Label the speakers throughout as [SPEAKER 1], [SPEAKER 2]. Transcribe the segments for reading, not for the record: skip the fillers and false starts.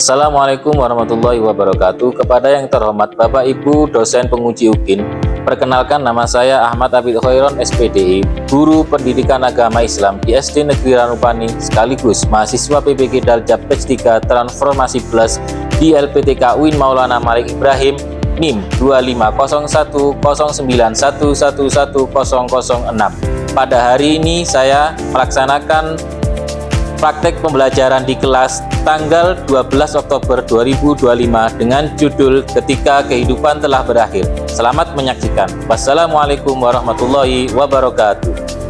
[SPEAKER 1] Assalamualaikum warahmatullahi wabarakatuh. Kepada yang terhormat Bapak Ibu dosen penguji UKIN, perkenalkan nama saya Ahmad Abid Khairon SPDI, Guru Pendidikan Agama Islam di SD Negeri Ranupani, sekaligus mahasiswa PPG Daljab Batch 3 Transformasi Plus di LPTK UIN Maulana Malik Ibrahim, NIM 25011111006. Pada hari ini saya melaksanakan praktek pembelajaran di kelas tanggal 12 Oktober 2025 dengan judul Ketika Kehidupan Telah Berakhir. Selamat menyaksikan. Wassalamualaikum warahmatullahi wabarakatuh.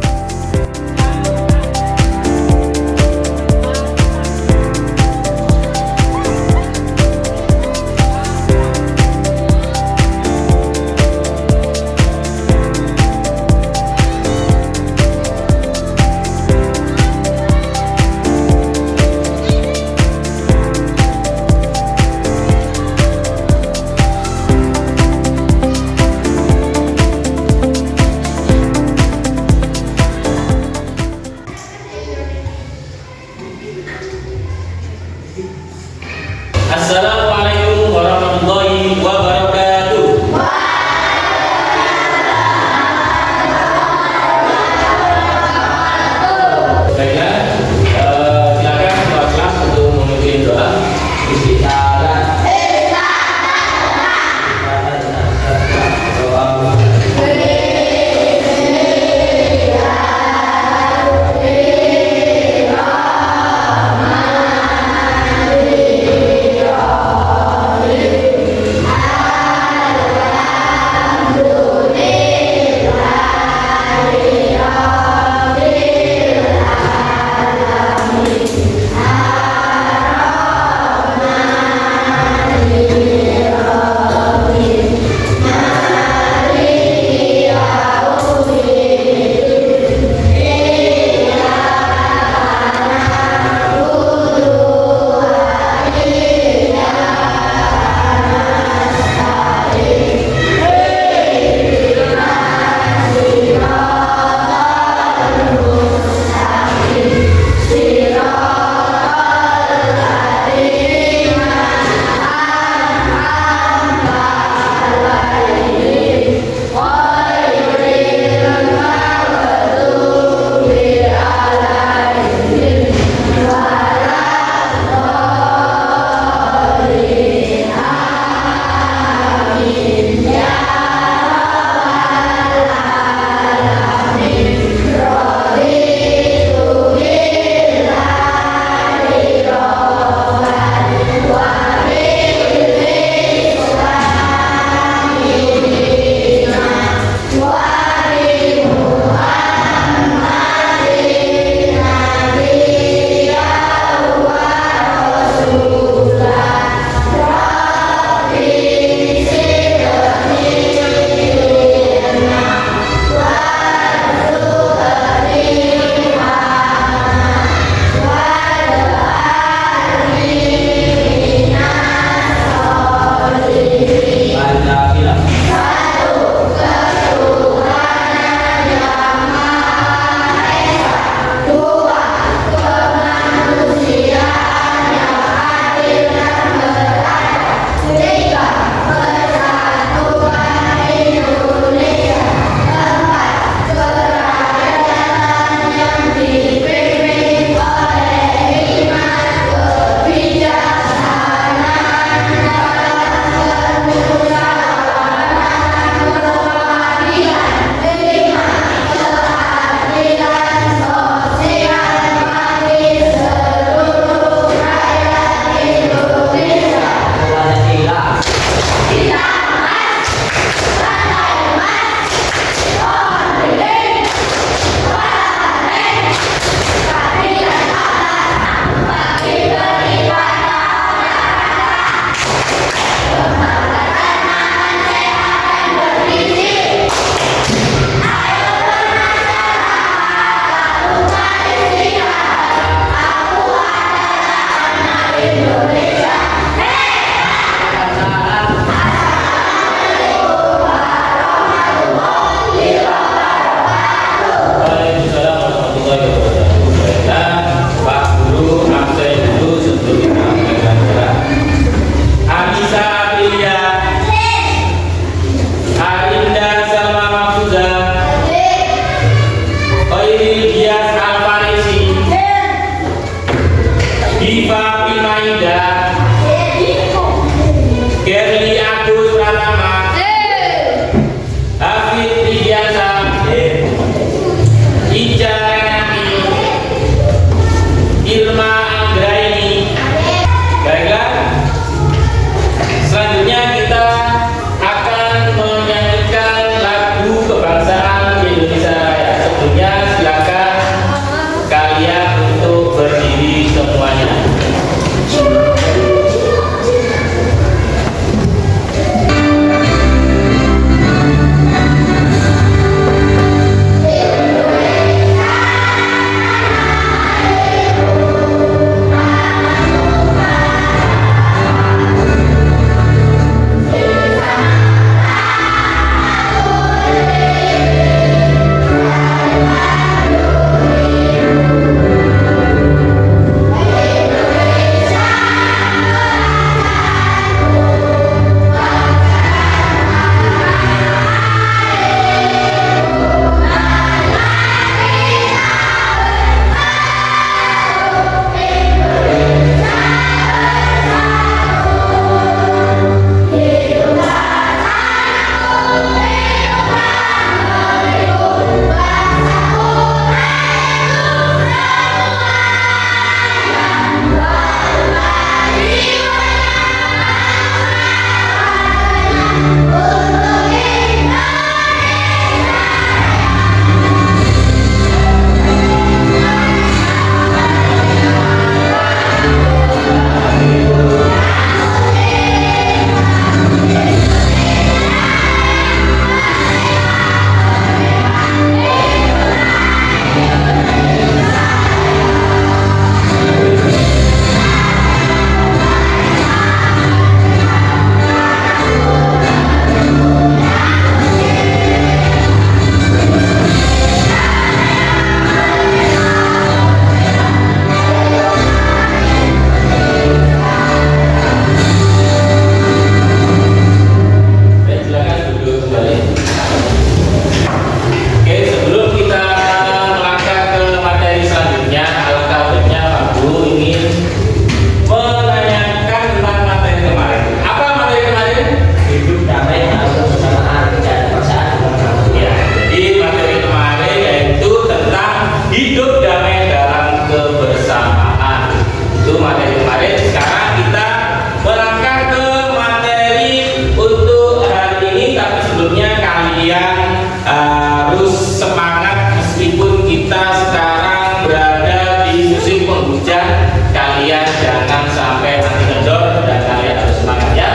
[SPEAKER 2] kalian harus semangat meskipun kita sekarang berada di musim penghujan. Kalian jangan sampai nanti kendor dan kalian harus semangat ya.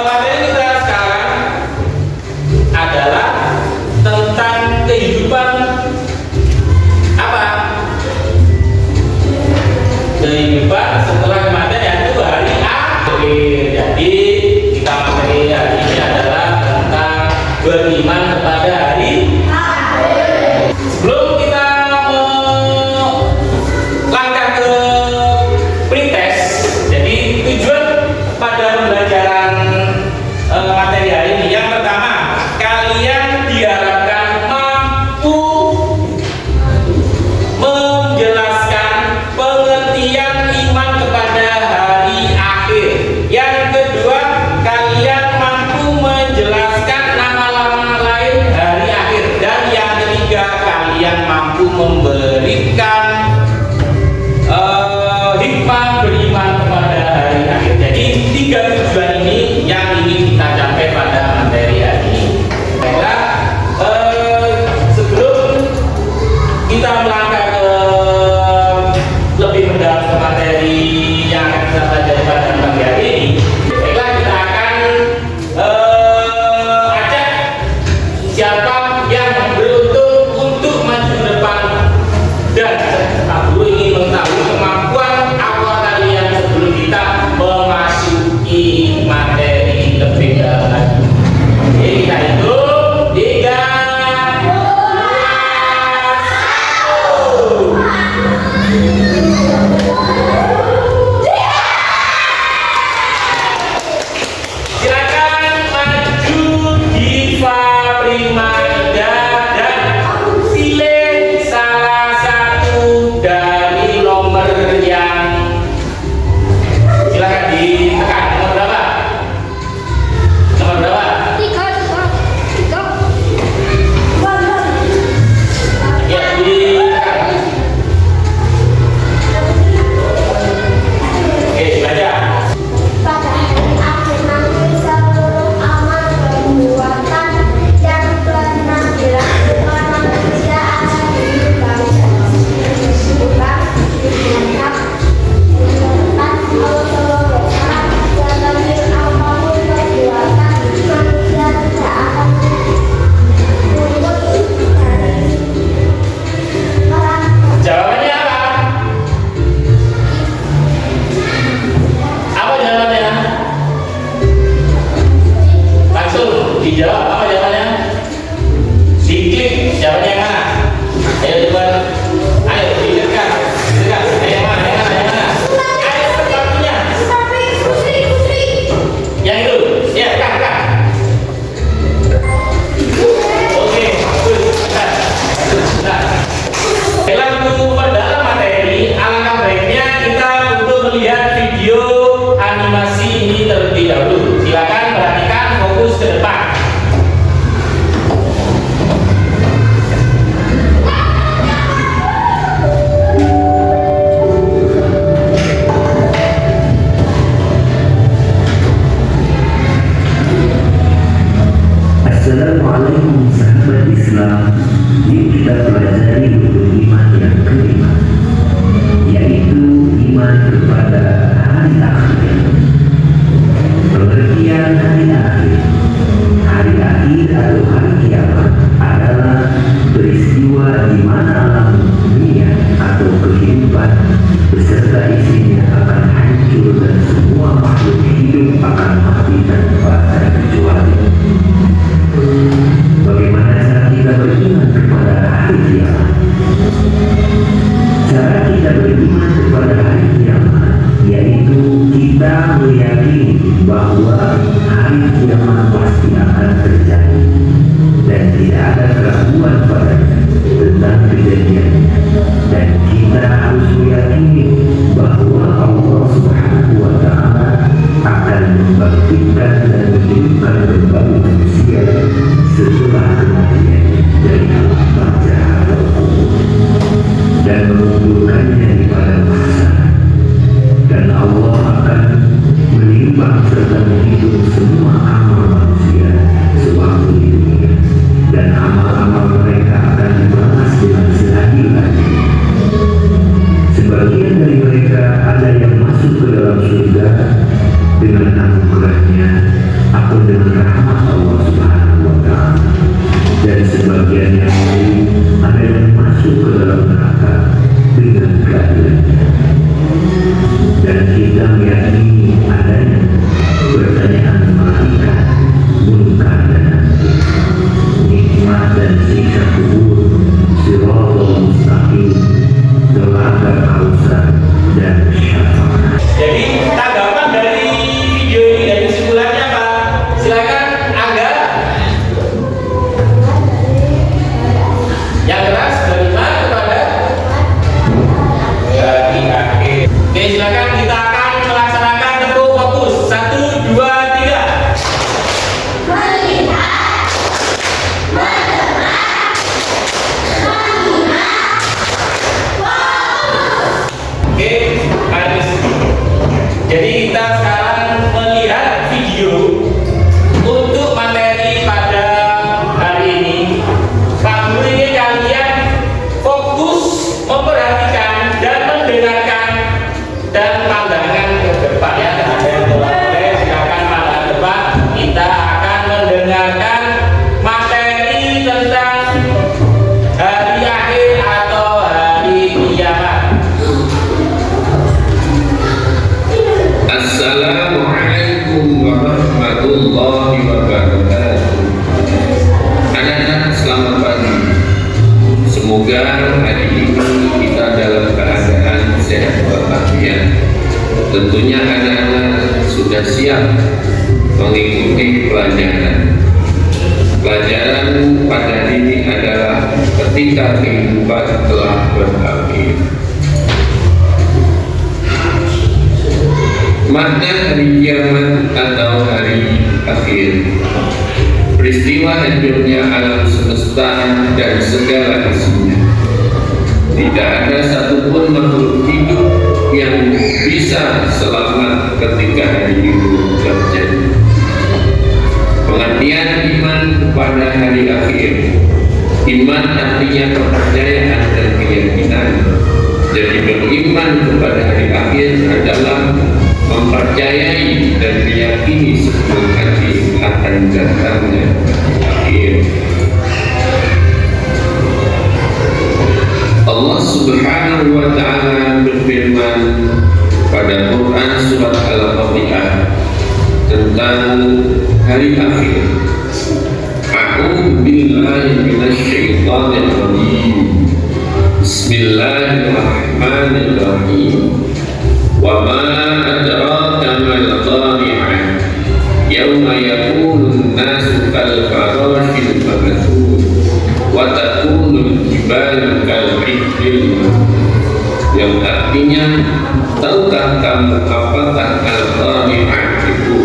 [SPEAKER 2] Materi kita sekarang adalah tentang kehidupan apa? Kehidupan setelah kematian, yaitu hari akhir. Jadi kita materi hari ini adalah tentang beriman kepada hari akhir. Sebelum kita melangkah ke pretest, jadi tujuan pada pembelajaran materi hari ini yang pertama, kalian diharapkan mampu menjelaskan pengertian iman kepada hari akhir. Yang kedua, kalian mampu menjelaskan nama-nama lain hari akhir. Dan yang ketiga, kalian mampu memberikan hikmah beriman kepada hari akhir. Jadi 3 tujuan ini yang ingin kita capai pada materi hari ini. Baiklah, sebelum kita melangkah ke lebih mendalam ke materi yang akan kita pelajari pada pagi hari ini, baiklah kita akan ajak siapa yang beruntung untuk maju ke depan dan dulu ingin mengetahui kemampuan awal kalian sebelum kita memasuki materi lebih dalam lagi. Oke, kita hitung 3, 2, 1. Silakan maju Diva Primaida dan pilih salah satu dari nomor yang silakan ditekan. Nomor berapa? Nomor berapa? Ya, ditekan. Oke, baca.
[SPEAKER 3] Pada hari akhir nanti seluruh amal perbuatan yang pernah dilakukan manusia akan dibuka dinyatakan menetapkan seluruh orang dan bagi apapun perbuatan manusia tidak akan luput dari orang.
[SPEAKER 2] Jawabannya apa? Apa jawabannya? Langsung dijawab. Apa jawabannya? Diklik. Jawabannya yang mana? Ayo depan. Ayo didekat. Didekat. Ayo yang mana? Yang mana? Yang mana? Ayo sepatunya. Yang itu. Ya, dekat. Oke, bagus. Nah, dalam dalam materi, alangkah baiknya kita untuk melihat video animasi ini terlebih dahulu. Silakan perhatikan, fokus ke depan.
[SPEAKER 4] Assalamualaikum sahabat Islam. Yuk kita pelajari rukun iman yang kelima, yaitu iman kepada hari akhir. Pengertian hari akhir. Hari akhir atau hari kiamat adalah peristiwa di mana alam dunia atau kehidupan beserta isinya akan hancur dan semua makhluk hidup akan mati tanpa terkecuali. Bagaimana cara kita beriman kepada hari kiamat? Cara kita beriman kepada hari kiamat yaitu kita meyakini bahwa hari kiamat pasti akan terjadi dan tidak ada keraguan padanya tentang kejadiannya, dan kita harus meyakini bahwa Allah Subhanahu wa Ta'ala akan membangkitkan dan menghidupkan kembali manusia setelah kematian dari alam barzah atau kubur dan mengumpulkannya di padang mahsyar, dan Allah akan menimbang serta menghitung semua amal manusia dan amal-amal mereka akan dibalas dengan selagi-lagi. Sebagian dari mereka ada yang masuk ke dalam surga dengan anugerahnya atau dengan rahmat Allah Subhanahu wa Ta'ala, dan sebagian yang lain ada yang masuk ke dalam neraka dengan keadilannya. Dan kita meyakini adanya pertanyaan malaikat, munkar dan nakir, nikmat dan siksa kubur, siratal mustaqim, telaga Kausar dan syafaat.
[SPEAKER 2] Jadi tanggapan dari video ini dan kesimpulannya apa? Silakan Angga. Yang keras dari mana kepada? Dari akhir. Oke, silakan kita akan melaksanakan tepuk fokus. 1, 2, 3. Oke, habis. Jadi kita sekarang melihat video untuk materi pada hari ini. Pak Guru ingin kalian fokus memperhatikan dan mendengarkan dan pandangan ke depan ya. Ada yang boleh silakan pandangan ke depan. Kita akan mendengarkan materi tentang hari akhir atau hari kiamat.
[SPEAKER 5] Assalamualaikum warahmatullahi wabarakatuh. Anak-anak, selamat pagi. Semoga hari ini kita dalam keadaan sehat walafiat. Tentunya anak-anak sudah siap mengikuti pelajaran. Pelajaran pada hari ini adalah ketika kehidupan telah berakhir. Makna hari kiamat atau hari akhir, peristiwa hancurnya alam semesta dan segala isinya. Tidak ada satupun makhluk hidup yang bisa selamat ketika hari itu terjadi. Pengertian iman kepada hari akhir. Iman artinya kepercayaan dan keyakinan. Jadi beriman kepada hari akhir adalah mempercayai dan meyakini sebelum hati akan datangnya akhir. Allah Subhanahu wa Ta'ala berfirman pada Quran surat Al-Fatihah tentang hari akhir. A'udzu billahi minasyaitonir rajim. Bismillahirrahmanirrahim. Wa ma adraka mal qari'ah. Yauma yakunun nasu kal farashil mabthur wa takunul jibalu kal ihdil. Yang artinya, tahukah kamu apakah al-qari'ah itu?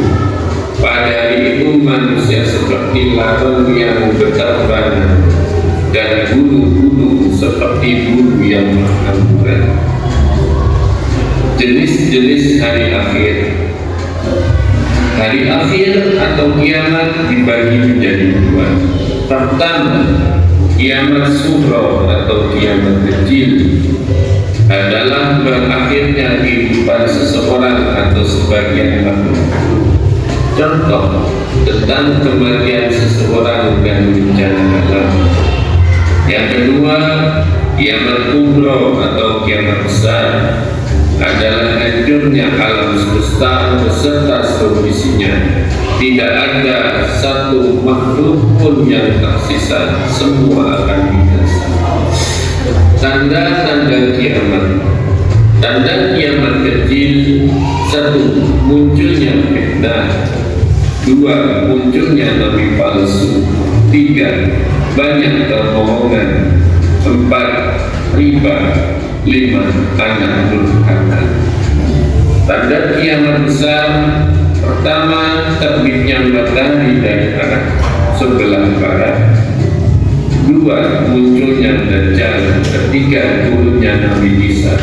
[SPEAKER 5] Pada hari itu manusia seperti laron yang berterbangan dan bulu-bulu seperti bulu yang berhamburan. Jenis-jenis hari akhir. Hari akhir atau kiamat dibagi menjadi dua. Pertama, kiamat sughra atau kiamat kecil adalah berakhirnya kehidupan seseorang atau sebagian makhluk. Contoh tentang kematian seseorang dan bencana alam. Yang kedua, kiamat kubra atau kiamat besar adalah hancurnya alam semesta beserta seluruh isinya. Tidak ada satu makhluk pun yang tersisa, semua akan binasa. Tanda-tanda kiamat. Tanda kiamat kecil: 1. Munculnya fitnah. 2. Munculnya nabi palsu. 3. Banyak kebohongan. 4. Riba. 5. Anak durhaka. Tanda kiamat besar: pertama, terbitnya matahari dari arah sebelah barat. 2. Munculnya Dajjal. 3. Turunnya Nabi Isa.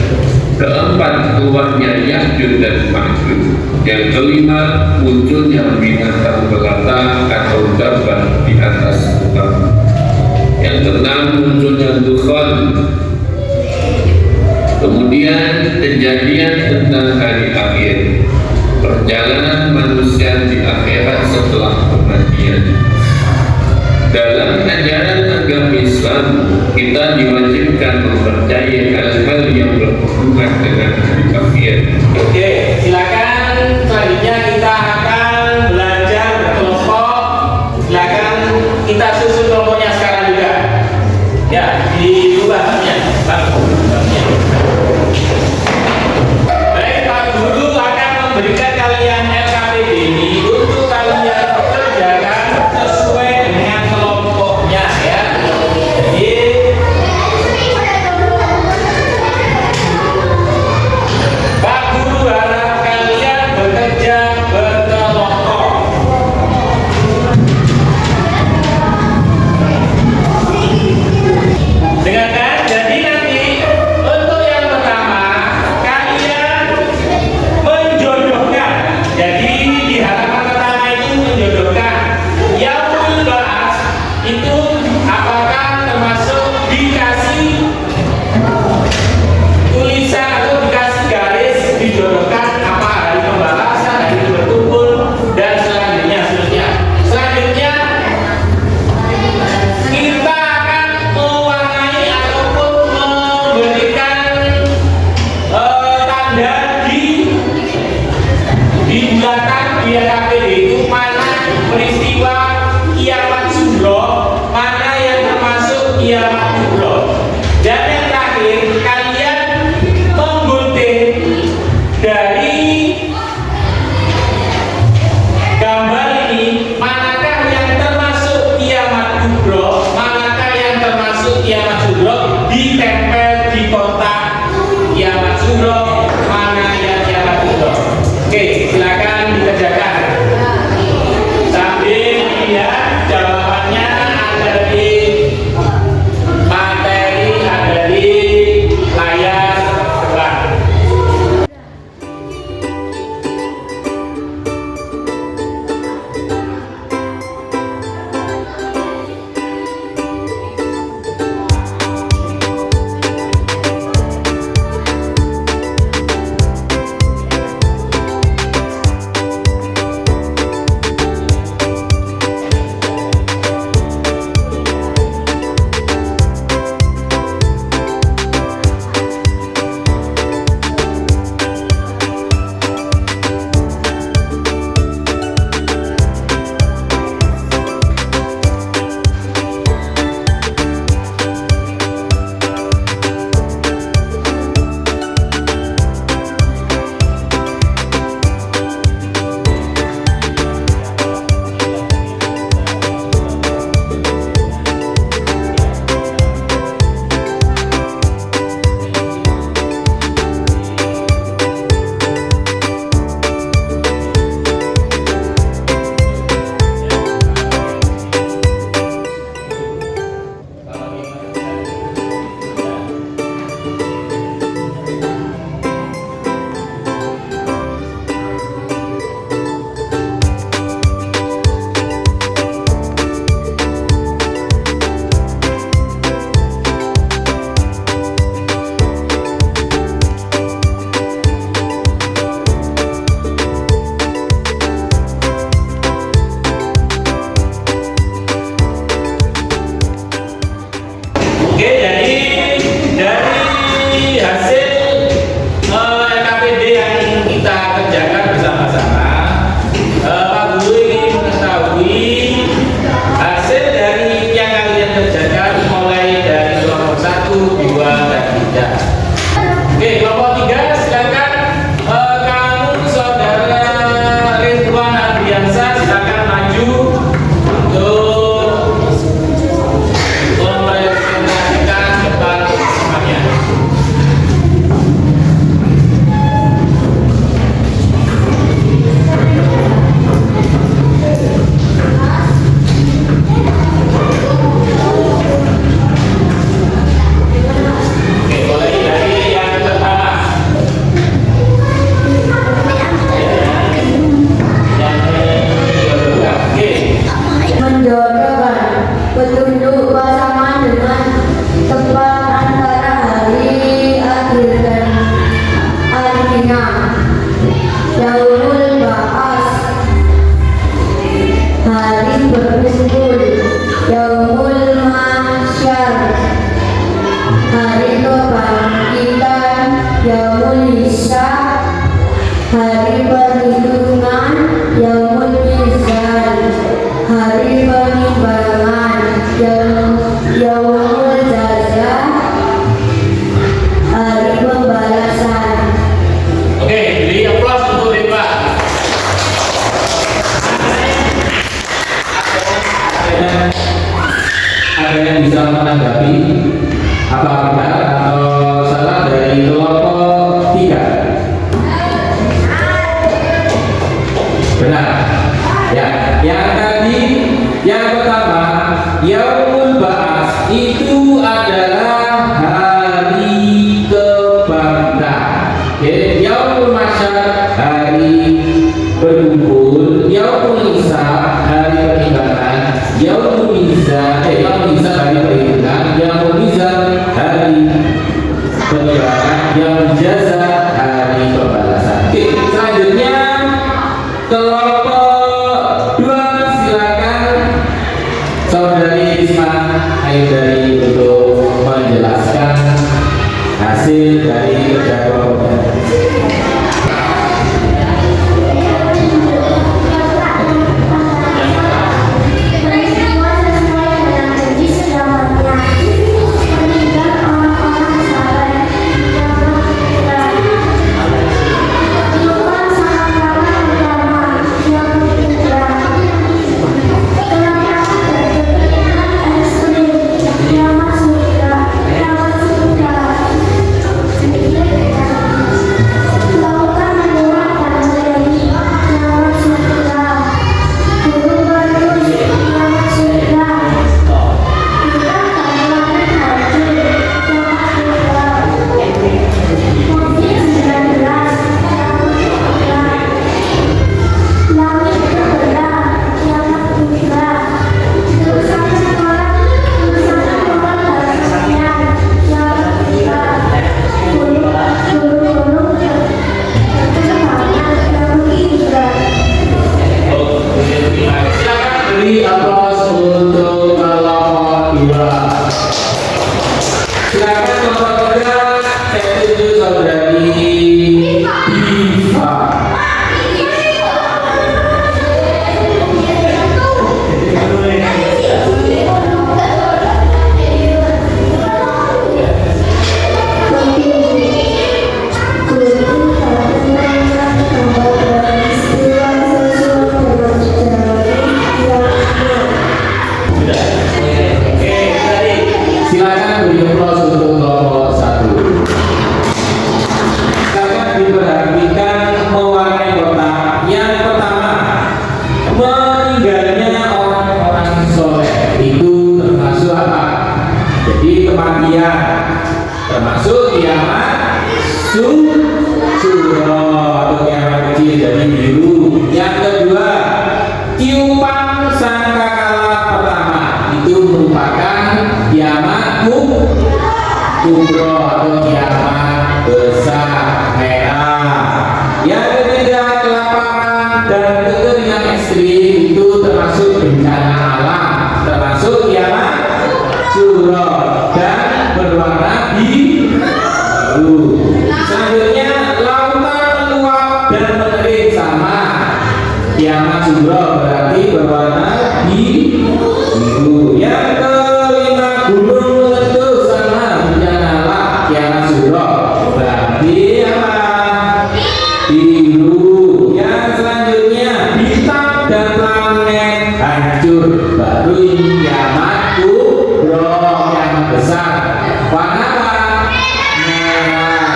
[SPEAKER 5] 4. Keluarnya Ya'juj dan Ma'juj. Yang 5. Munculnya binatang melata atau dabah di atas muka. Dalam ajaran agama Islam, kita diwajibkan mempercayai hal-hal yang berhubungan dengan hari akhir.
[SPEAKER 2] Oke, silakan selanjutnya kita akan belajar berkelompok. Silakan kita susun kelompoknya sekarang juga. Ya, dirubah babnya. Baik, Pak Guru akan memberikan kalian LKPD ini untuk kalian kerjakan sesuai dengan kelompoknya ya. Jadi Pak Guru harap kalian bekerja berkelompok. Dengarkan, jadi nanti untuk yang pertama kalian menjodohkan. Jadi di halaman pertama itu menjodohkan. Yaumul Ba'ats itu apakah termasuk dikasih tulisan atau dikasih garis dijodohkan apa hari pembalasan, hari berkumpul dan selanjutnya. Selanjutnya kita akan mewarnai ataupun memberikan tanda di bulatan di LKPD itu mana peristiwa kiamat sughra, mana yang termasuk kiamat kubra. Dan yang terakhir kalian menggunting dari gambar ini manakah yang termasuk kiamat kubra, manakah yang termasuk kiamat sughra, ditempel di kotak kiamat sughra, mana yang kiamat kubra. Oke, silakan dikerjakan sambil lihat jawabannya ada di materi, ada di layar sebelah. Ada yang bisa menanggapi apa benar atau salah dari kelompok 3? Benar. Ya, yang tadi yang pertama Yaumul Ba'ats itu adalah hari kebangkitan. Oke, Yaumul Mahsyar hari berkumpul, Yaumul Hisab hari pertimbangan, Yaumul Mizan hari perhitungan, Yaumul Mizan hari penilaian, Yaumul Jaza hari pembalasan. Oke, selanjutnya kelompok 2 silakan Saudari Isma Aidari untuk menjelaskan hasil dari kerja kelompoknya.
[SPEAKER 3] Peristiwa sesuai dengan janji selamanya. Meninggal orang-orang saleh yang berkira. Tiupan sangkakala agama yang berkira. Kelapa berkeinginan ekstrim yang masuk surga. Lautan meluap dan menjadi yang masuk surga. Gunung beratus yang masuk surga. Kita kawalan hancur yang masuk surga. COVID-19 yang masuk surga. Langit terbelah yang masuk surga. Urusan sekolah dan kalian yang masuk surga. Gunung-gunung terbanyak yang masuk surga.
[SPEAKER 2] Silakan beri aplaus untuk kelompok 2. Silakan kelompok 3, saya tuju Saudari Diva. Silakan beri aplaus untuk kelompok 1. Silakan diperhatikan mewarnai kotak. Yang pertama, meninggalnya orang-orang soleh itu termasuk apa? Jadi kematian, termasuk kiamat suro atau kiamat kecil jadi biru. Yang kedua, tiupan sangkakala pertama itu merupakan kiamat kubro atau kiamat besar merah. Yang ketiga, kelaparan dan kekeringan ekstrim itu termasuk bencana alam, termasuk kiamat suro dan berwarna biru. Selanjutnya, lautan meluap dan mengering sama kiamat suro berarti berwarna biru. Yang kelima, gunung meletus sama bencana alam kiamat suro berarti apa? Biru. Yang selanjutnya, bintang dan planet hancur baru ini kiamat kubro, kiamat besar. Warna apa? Merah.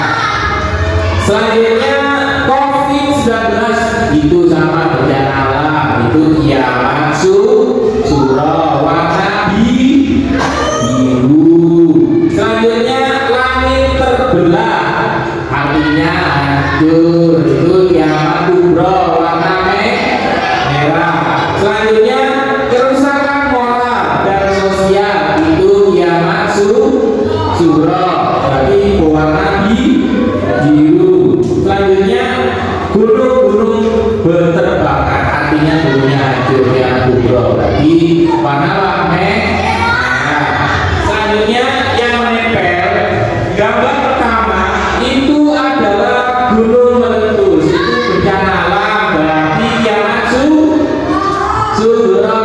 [SPEAKER 2] Selanjutnya, COVID-19 itu sama bencana alam, itu kiamat suro warna biru. Selanjutnya, langit terbelah artinya hancur, itu kiamat kubro warna merah. Selanjutnya, kerusakan moral dan sosial itu kiamat suro berarti warna biru. Selanjutnya, gunung-gunung berterbakar artinya gunungnya hancur kiamat kubro berarti warna merah. Selanjutnya, yang menempel gambar pertama itu adalah gunung meletus, itu bencana alam berarti kiamat suro.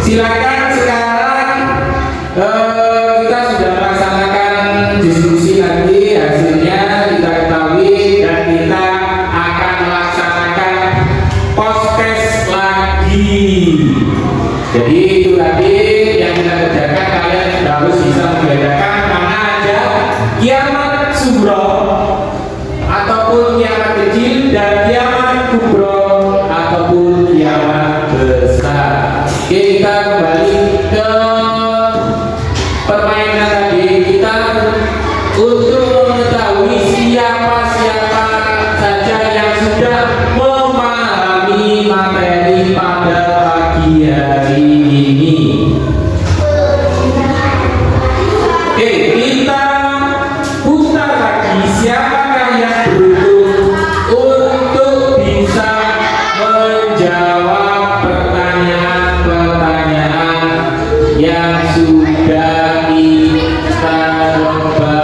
[SPEAKER 2] Silakan sekarang kita sudah melaksanakan diskusi nanti hasilnya kita ketahui dan kita akan melaksanakan podcast lagi Jadi itu tadi yang kita kerjakan, kalian harus bisa membedakan mana aja kiamat sugro ataupun kiamat kecil dan kiamat kubro ataupun kiamat besar. Oke, kita kembali ke permainan tadi. Kita untuk mengetahui siapa-siapa saja yang sudah memahami materi pada pagi hari ini. Oke, kita putar lagi. Siapakah yang beruntung untuk bisa menjawab pertanyaan-pertanyaan yang sudah kita coba?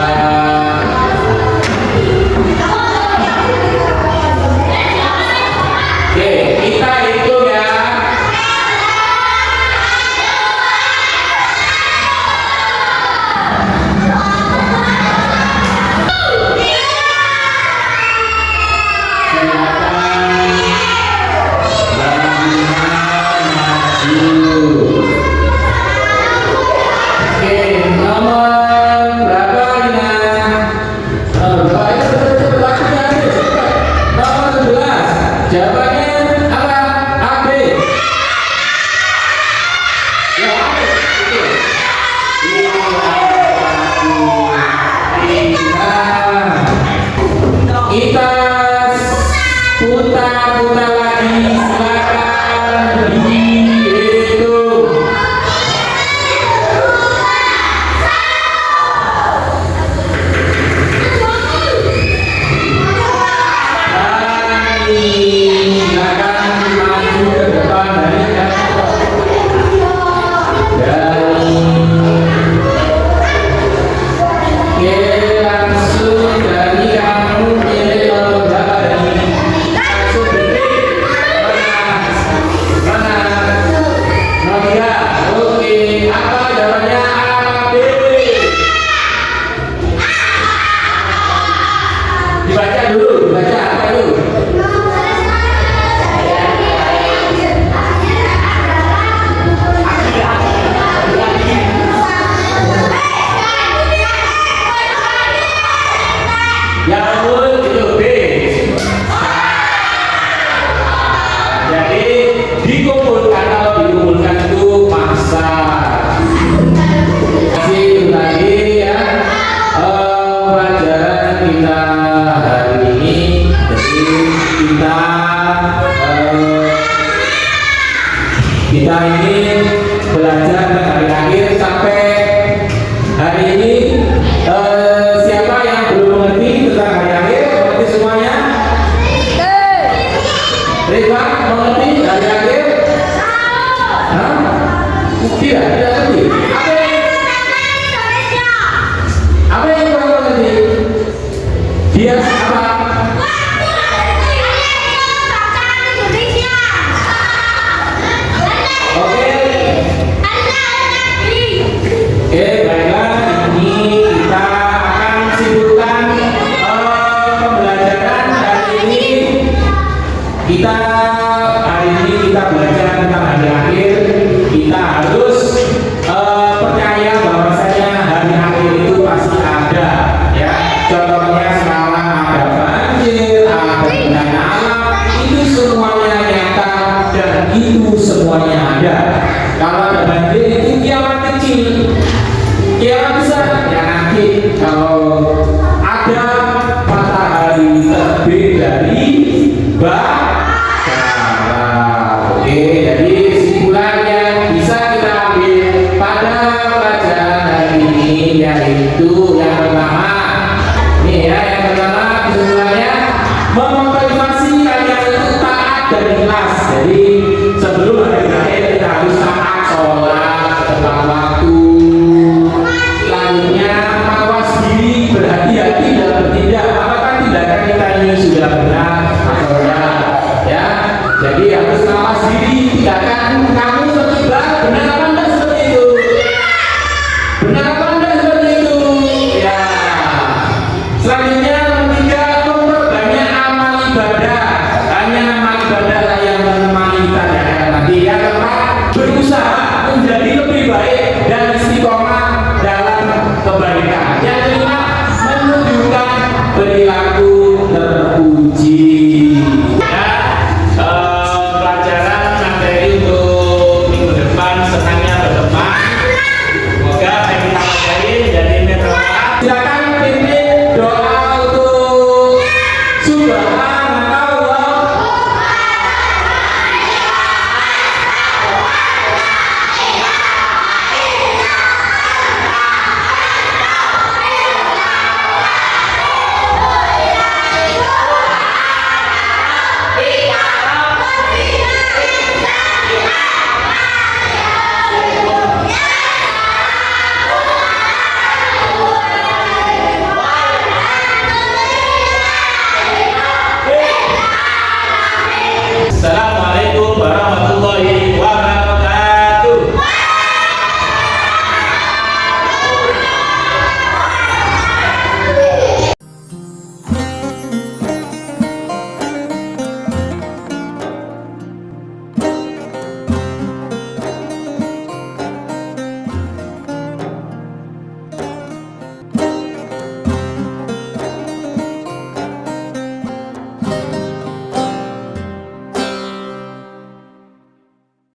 [SPEAKER 2] Oke, kita hitung ya. Oke, nomor berapa Lina? Nomor 11. Jawabannya apa? AB. Ya, AB. Kita putar-putar lagi, silakan dihitung. Silakan maju ke depan langsung dari kamu pilih nomor berapa dari langsung pilih mana Novia. Oke, apa jawabannya? A, B. Dibaca dulu, dibaca apa dulu? Yang itu B. Jadi dikumpulkan, kalau dikumpulkan itu masa. Masih itu tadi ya pelajaran kita hari ini. Jadi kita ini belajar dari akhir sampai hari ini. Siapa yang belum mengerti tentang hari akhir? Mengerti semuanya? Ridwan, mengerti hari akhir? Hah? Tidak mengerti. Apa yang kurang mengerti? Dia apa? Oke. Oke, baiklah, ini kita akan simpulkan pembelajaran hari ini. Hari ini kita belajar tentang hari akhir. Kita harus percaya bahwasanya hari akhir itu pasti ada, ya. Contohnya sekarang ada banjir, ada bencana alam, itu semuanya nyata dan itu semuanya ada. Kalau ada banjir itu kiamat kecil. Kiamat besar ya nanti kalau ada matahari terbit dari barat. Oke, jadi kesimpulan yang bisa kita ambil pada pelajaran hari ini yaitu yang pertama, nih ya, yang pertama kesimpulannya memotivasi kalian itu taat dan ikhlas. Jadi sebelum hari akhir kita harus taat, sholat tepat waktu. Selanjutnya mawas diri, berhati-hati dalam bertindak. Apakah tindakan kita ini sudah benar bersama